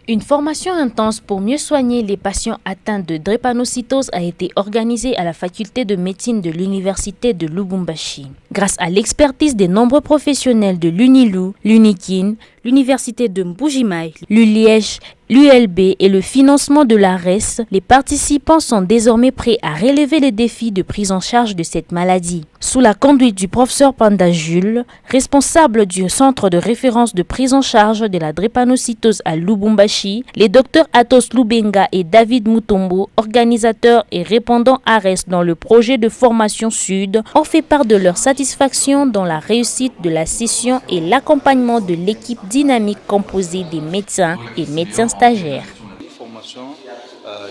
Une formation intense pour mieux soigner les patients atteints de drépanocytose a été organisée à la faculté de médecine de l'université de Lubumbashi. Grâce à l'expertise des nombreux professionnels de l'UNILU, l'UNIKIN, l'université de Mbujimaï, l'ULiège, l'ULB et le financement de l'ARES, les participants sont désormais prêts à relever les défis de prise en charge de cette maladie. Sous la conduite du professeur Panda Jules, responsable du centre de référence de prise en charge de la drépanocytose à Lubumbashi, les docteurs Athos Lubenga et David Mutombo, organisateurs et répondants ARES dans le projet de formation Sud, ont fait part de leur satisfaction dans la réussite de la session et l'accompagnement de l'équipe dynamique composée des médecins et médecins stagiaires. Une formation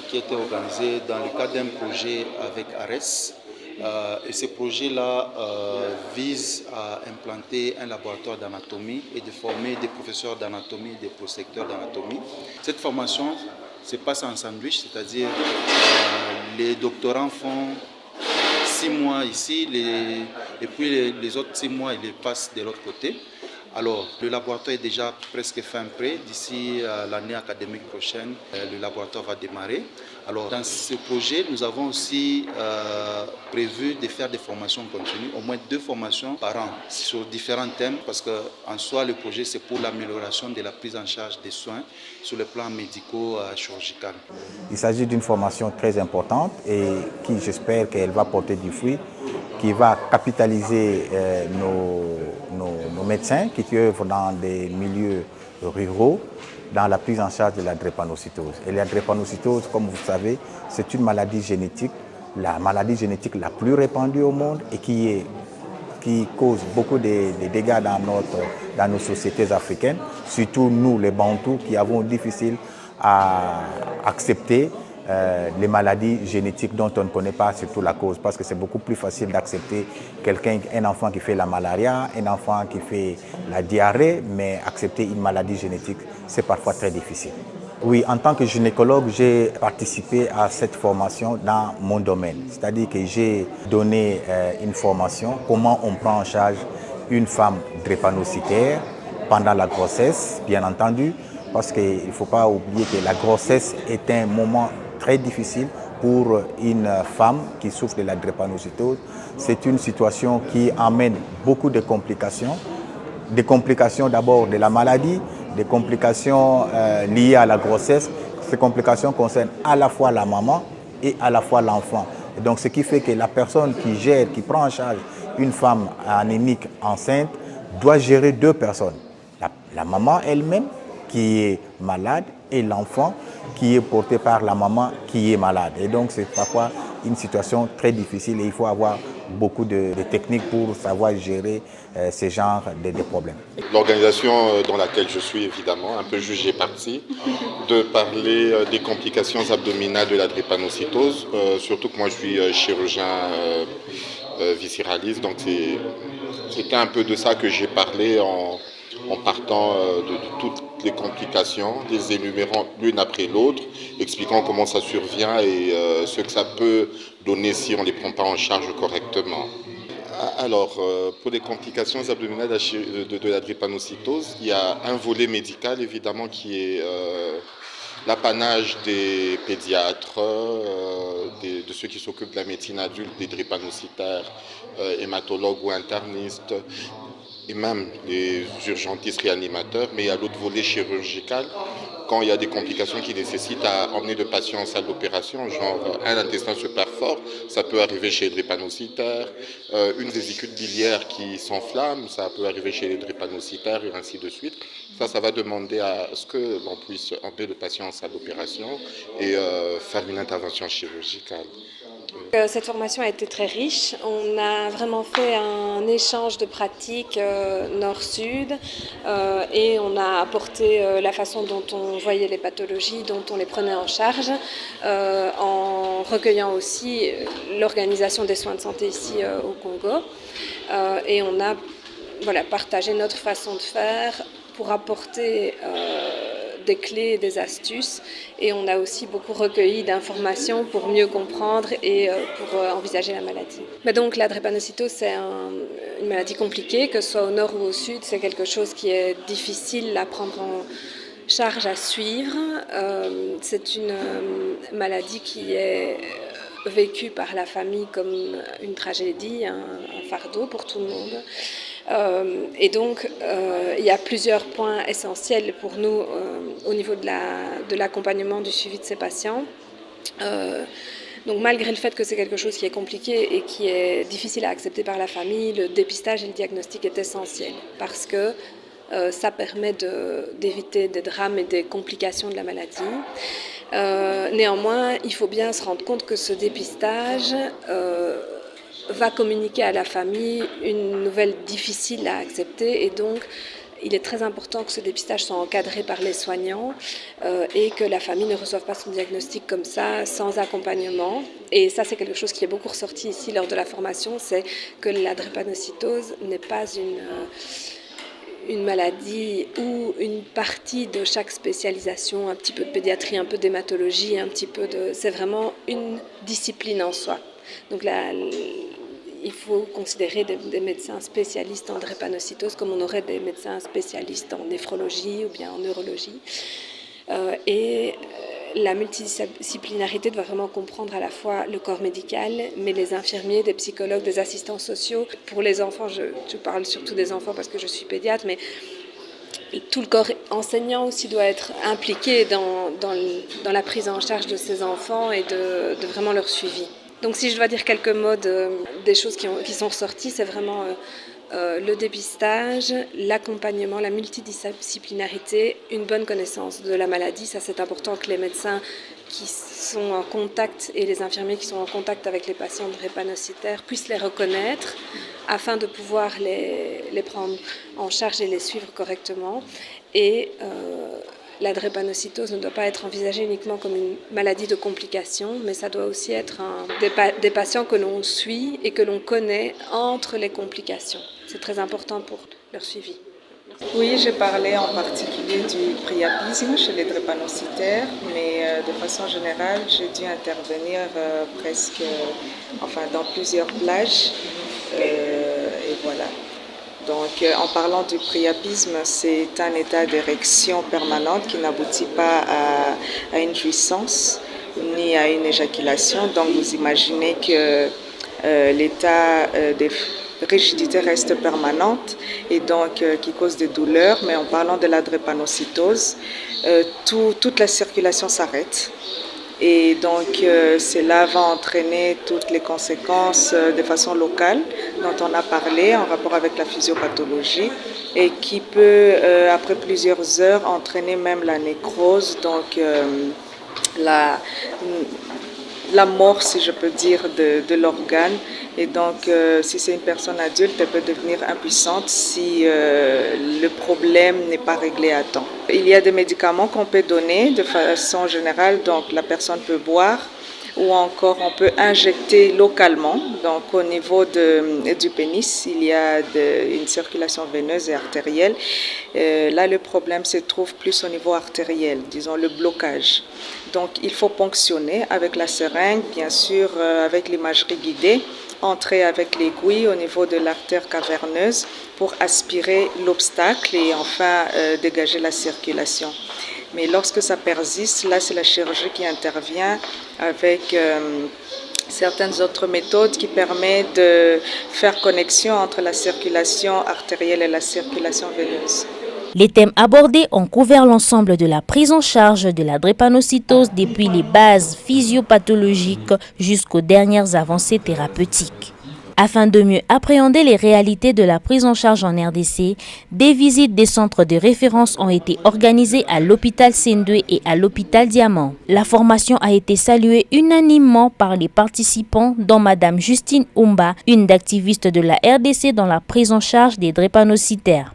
qui a été organisée dans le cadre d'un projet avec ARES. Et ce projet-là vise à implanter un laboratoire d'anatomie et de former des professeurs d'anatomie, des prosecteurs d'anatomie. Cette formation se passe en sandwich, c'est-à-dire les doctorants font 6 mois ici et puis les autres 6 mois ils les passent de l'autre côté. Alors, le laboratoire est déjà presque fin prêt. D'ici l'année académique prochaine, le laboratoire va démarrer. Alors, dans ce projet, nous avons aussi prévu de faire des formations continues, au moins 2 formations par an sur différents thèmes, parce qu'en soi, le projet, c'est pour l'amélioration de la prise en charge des soins sur le plan médico-chirurgical. Il s'agit d'une formation très importante et qui, j'espère qu'elle va porter du fruit, qui va capitaliser nos médecins qui œuvrent dans des milieux ruraux dans la prise en charge de la drépanocytose. Et la drépanocytose, comme vous savez, c'est une maladie génétique, la maladie génétique la plus répandue au monde et qui cause beaucoup de dégâts dans nos sociétés africaines, surtout nous les Bantous qui avons difficile à accepter les maladies génétiques dont on ne connaît pas surtout la cause, parce que c'est beaucoup plus facile d'accepter un enfant qui fait la malaria, un enfant qui fait la diarrhée, mais accepter une maladie génétique, c'est parfois très difficile. Oui, en tant que gynécologue, j'ai participé à cette formation dans mon domaine, c'est-à-dire que j'ai donné une formation, comment on prend en charge une femme drépanocytaire pendant la grossesse, bien entendu, parce qu'il ne faut pas oublier que la grossesse est un moment très difficile pour une femme qui souffre de la drépanocytose. C'est une situation qui amène beaucoup de complications. Des complications d'abord de la maladie, des complications liées à la grossesse. Ces complications concernent à la fois la maman et à la fois l'enfant. Donc ce qui fait que la personne qui prend en charge une femme anémique enceinte doit gérer 2 personnes. La maman elle-même qui est malade et l'enfant qui est porté par la maman qui est malade. Et donc c'est parfois une situation très difficile et il faut avoir beaucoup de techniques pour savoir gérer ce genre de problèmes. L'organisation dans laquelle je suis évidemment un peu jugée partie de parler des complications abdominales de la drépanocytose, surtout que moi je suis chirurgien viscéraliste, donc c'était un peu de ça que j'ai parlé en partant de toutes les complications, les énumérant l'une après l'autre, expliquant comment ça survient et ce que ça peut donner si on ne les prend pas en charge correctement. Alors, pour les complications abdominales de la drépanocytose, il y a un volet médical évidemment qui est l'apanage des pédiatres, de ceux qui s'occupent de la médecine adulte, des drépanocytaires, hématologues ou internistes, et même les urgentistes réanimateurs, mais il y a l'autre volet chirurgical, quand il y a des complications qui nécessitent à emmener le patient en salle d'opération, genre un intestin se perfore, ça peut arriver chez les drépanocytaires, une vésicule biliaire qui s'enflamme, ça peut arriver chez les drépanocytaires et ainsi de suite. Ça va demander à ce que l'on puisse emmener le patient en salle d'opération et faire une intervention chirurgicale. Cette formation a été très riche. On a vraiment fait un échange de pratiques nord-sud et on a apporté la façon dont on voyait les pathologies, dont on les prenait en charge, en recueillant aussi l'organisation des soins de santé ici au Congo. Et on a partagé notre façon de faire pour apporter des clés et des astuces, et on a aussi beaucoup recueilli d'informations pour mieux comprendre et pour envisager la maladie. Mais donc la drépanocytose, c'est une maladie compliquée, que ce soit au nord ou au sud, c'est quelque chose qui est difficile à prendre charge à suivre. C'est une maladie qui est vécue par la famille comme une tragédie, un fardeau pour tout le monde. Et donc, il y a plusieurs points essentiels pour nous au niveau de l'accompagnement du suivi de ces patients. Donc malgré le fait que c'est quelque chose qui est compliqué et qui est difficile à accepter par la famille, le dépistage et le diagnostic est essentiel parce que ça permet d'éviter des drames et des complications de la maladie. Néanmoins, il faut bien se rendre compte que ce dépistage va communiquer à la famille une nouvelle difficile à accepter et donc il est très important que ce dépistage soit encadré par les soignants et que la famille ne reçoive pas son diagnostic comme ça, sans accompagnement. Et ça, c'est quelque chose qui est beaucoup ressorti ici lors de la formation, c'est que la drépanocytose n'est pas une maladie ou une partie de chaque spécialisation, un petit peu de pédiatrie, un peu d'hématologie, c'est vraiment une discipline en soi. Donc là, il faut considérer des médecins spécialistes en drépanocytose comme on aurait des médecins spécialistes en néphrologie ou bien en neurologie. Et la multidisciplinarité doit vraiment comprendre à la fois le corps médical, mais les infirmiers, des psychologues, des assistants sociaux. Pour les enfants, je parle surtout des enfants parce que je suis pédiatre, mais tout le corps enseignant aussi doit être impliqué dans la prise en charge de ces enfants et de vraiment leur suivi. Donc si je dois dire quelques mots des choses qui sont ressorties, c'est vraiment le dépistage, l'accompagnement, la multidisciplinarité, une bonne connaissance de la maladie. Ça, c'est important que les médecins qui sont en contact et les infirmiers qui sont en contact avec les patients drépanocytaires puissent les reconnaître afin de pouvoir les prendre en charge et les suivre correctement. Et la drépanocytose ne doit pas être envisagée uniquement comme une maladie de complications, mais ça doit aussi être des patients que l'on suit et que l'on connaît entre les complications. C'est très important pour leur suivi. Oui, j'ai parlé en particulier du priapisme chez les drépanocytaires, mais de façon générale, j'ai dû intervenir dans plusieurs plages. Et voilà. Donc, en parlant du priapisme, c'est un état d'érection permanente qui n'aboutit pas à une jouissance ni à une éjaculation. Donc, vous imaginez que l'état de rigidité reste permanente et donc qui cause des douleurs. Mais en parlant de la drépanocytose, toute la circulation s'arrête. Et donc, cela va entraîner toutes les conséquences de façon locale dont on a parlé en rapport avec la physiopathologie et qui peut, après plusieurs heures, entraîner même la nécrose, donc la mort, si je peux dire, de l'organe. Et donc, si c'est une personne adulte, elle peut devenir impuissante si le problème n'est pas réglé à temps. Il y a des médicaments qu'on peut donner de façon générale, donc la personne peut boire ou encore on peut injecter localement. Donc, au niveau du pénis, il y a une circulation veineuse et artérielle. Là, le problème se trouve plus au niveau artériel, disons le blocage. Donc, il faut ponctionner avec la seringue, bien sûr, avec l'imagerie guidée, entrer avec l'aiguille au niveau de l'artère caverneuse pour aspirer l'obstacle et enfin dégager la circulation. Mais lorsque ça persiste, là c'est la chirurgie qui intervient avec certaines autres méthodes qui permettent de faire connexion entre la circulation artérielle et la circulation veineuse. Les thèmes abordés ont couvert l'ensemble de la prise en charge de la drépanocytose depuis les bases physiopathologiques jusqu'aux dernières avancées thérapeutiques. Afin de mieux appréhender les réalités de la prise en charge en RDC, des visites des centres de référence ont été organisées à l'hôpital Sendwe et à l'hôpital Diamant. La formation a été saluée unanimement par les participants, dont Madame Justine Oumba, une activiste de la RDC dans la prise en charge des drépanocytaires.